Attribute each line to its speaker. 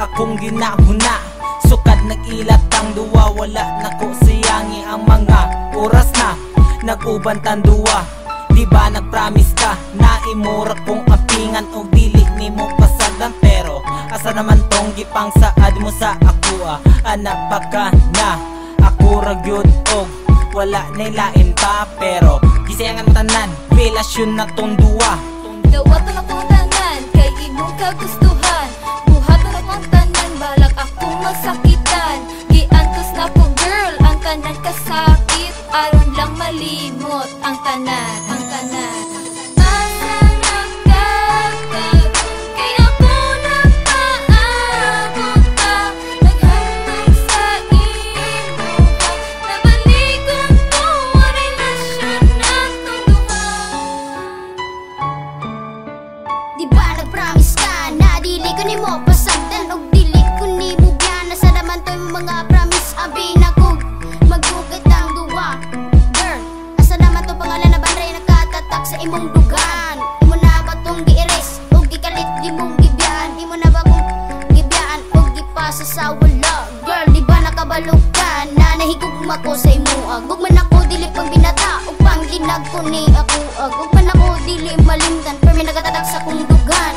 Speaker 1: akong ginahuna. Sukad nag-ilat ang duwa, wala na ko sayangi ang mga oras na nag-uban tan duwa. Di ba nag-promise ka na imura kong apingan o dili ni mo pasadan, pero asa naman tong gipang saad mo sa ako anak pa ka na ako ragyod og wala nilain pa, pero gisayangan mo tanan relasyon na tong duwa.
Speaker 2: Dawatan akong tanan kay imong kagustuhan, buhatan akong tanan balak akong masakitan. Giantos na ko girl ang tanan kasakit, aron lang malimot ang tanan, ang tanan.
Speaker 3: Di ba nag-promise ka na dili ko nimo pasagdan og dili ko nimo biyana sa naman to yung mga promise abi na ko magugit ang duwa. Girl, asa naman to pangalan na banray nakatatak sa imong dugan. Imo na ba tong gi-erase og gikalit di mong gibiyaan? Imo na ba kung gibiyaan og gipasa sa wala? Girl, di ba nakabalog ka na nahigugma ko sa imo? Gugman ako dili pang binata og pang ginag ko ni ako. Gugman ako dili malimtan pero may nagatatak sa kong dugan.